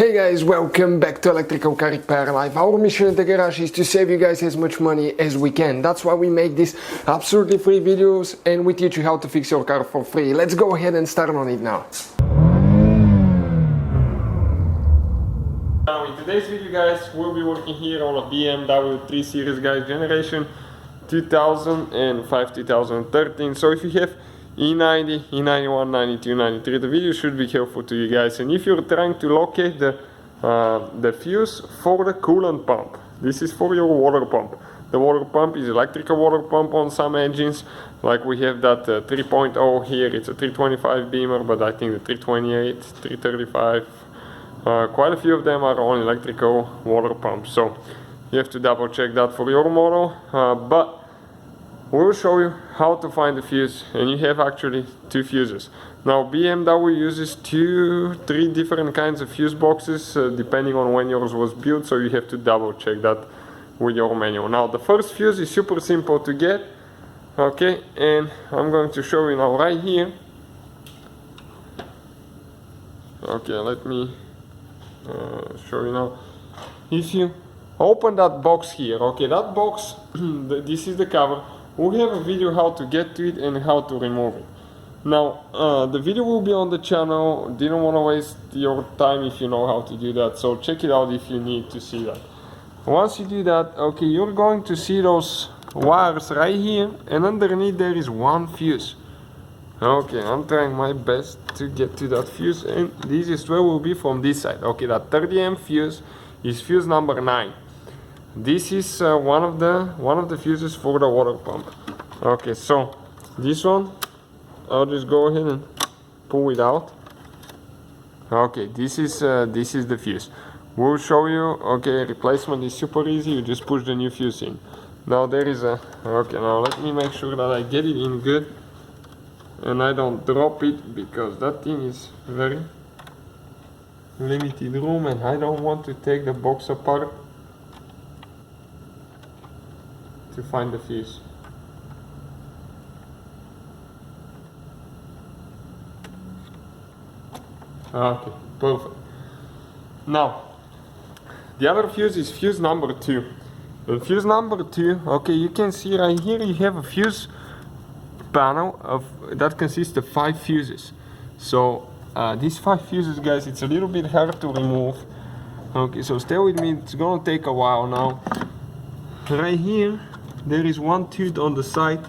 Hey guys, welcome back to Electrical Car Repair Live. Our mission in the garage is to save you guys as much money as we can. That's why we make these absolutely free videos and we teach you how to fix your car for free. Let's go ahead and start on it now. Now in today's video guys, we'll be working here on a BMW 3 Series guys, generation 2005-2013. So if you have E90, E91, 92, 93, the video should be helpful to you guys. And if you're trying to locate the fuse for the coolant pump, this is for your water pump. The water pump is electrical water pump on some engines, like we have that 3.0 here. It's a 325 Beamer, but I think the 328, 335, quite a few of them are on electrical water pumps. So you have to double check that for your model, but we'll show you how to find the fuse, and you have actually two fuses. Now BMW uses 2-3 different kinds of fuse boxes depending on when yours was built, so you have to double check that with your manual. Now the first fuse is super simple to get, okay, and I'm going to show you now right here. Okay, let me show you now. If you open that box here, okay, that box, this is the cover. We have a video how to get to it and how to remove it. Now the video will be on the channel. Didn't want to waste your time if you know how to do that, so check it out if you need to see that. Once you do that, okay, you're going to see those wires right here, and underneath there is one fuse. Okay, I'm trying my best to get to that fuse, and the easiest way will be from this side. Okay, that 30 amp fuse is fuse number 9. This is one of the fuses for the water pump. Okay, so this one, I'll just go ahead and pull it out. Okay, this is the fuse. We'll show you. Okay, replacement is super easy. You just push the new fuse in. Now there is a. Okay, now let me make sure that I get it in good, and I don't drop it because that thing is very limited room, and I don't want to take the box apart to find the fuse. Okay, perfect. Now the other fuse is fuse number 2. And fuse number 2, okay, you can see right here you have a fuse panel that consists of 5 fuses. So these 5 fuses, guys, it's a little bit hard to remove. Okay, so stay with me, it's gonna take a while. Now right here there is one tooth on the side.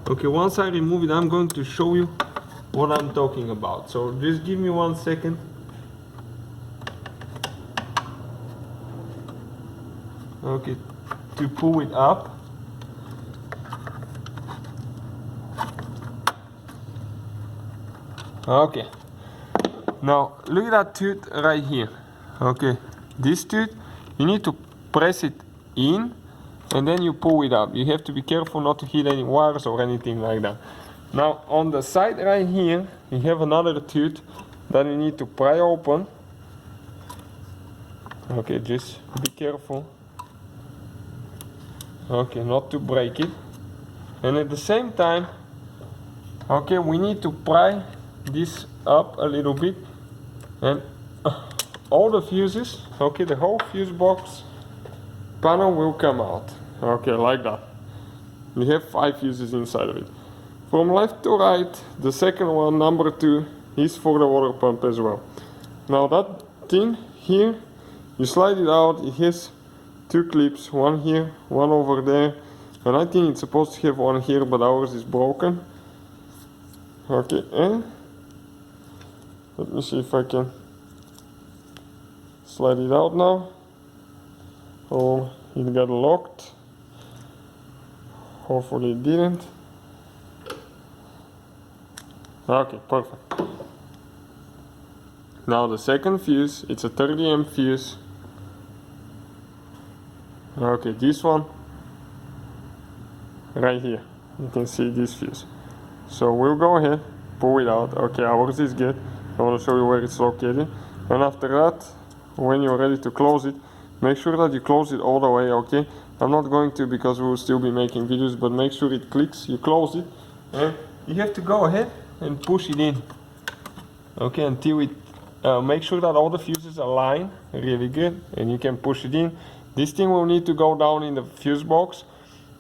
Okay, once I remove it, I'm going to show you what I'm talking about. So just give me 1 second. Okay, to pull it up. Okay, now look at that tooth right here. Okay, this tooth, you need to press it in and then you pull it up. You have to be careful not to hit any wires or anything like that. Now on the side right here, you have another tooth that you need to pry open. Okay, just be careful. Okay, not to break it. And at the same time, okay, we need to pry this up a little bit, and all the fuses, okay, the whole fuse box panel will come out. Okay, like that. We have 5 fuses inside of it. From left to right, the second one, number 2, is for the water pump as well. Now that thing here, you slide it out, it has 2 clips, one here, one over there, and I think it's supposed to have one here, but ours is broken. Okay, and let me see if I can slide it out now. Oh, it got locked. Hopefully it didn't. Okay, perfect. Now the second fuse, it's a 30 amp fuse. Okay, this one right here, you can see this fuse. So we'll go ahead, pull it out. Okay, ours is good. I want to show you where it's located. And after that, when you're ready to close it, make sure that you close it all the way, okay? I'm not going to because we will still be making videos, but make sure it clicks, you close it, and you have to go ahead and push it in. Okay, until it make sure that all the fuses align really good, and you can push it in. This thing will need to go down in the fuse box,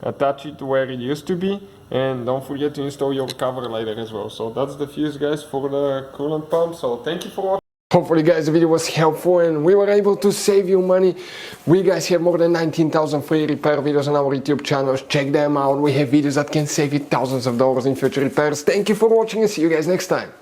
attach it to where it used to be, and don't forget to install your cover later as well. So that's the fuse, guys, for the coolant pump. So thank you for watching. Hopefully guys the video was helpful and we were able to save you money. We guys have more than 19,000 free repair videos on our YouTube channels. Check them out. We have videos that can save you thousands of dollars in future repairs. Thank you for watching and see you guys next time.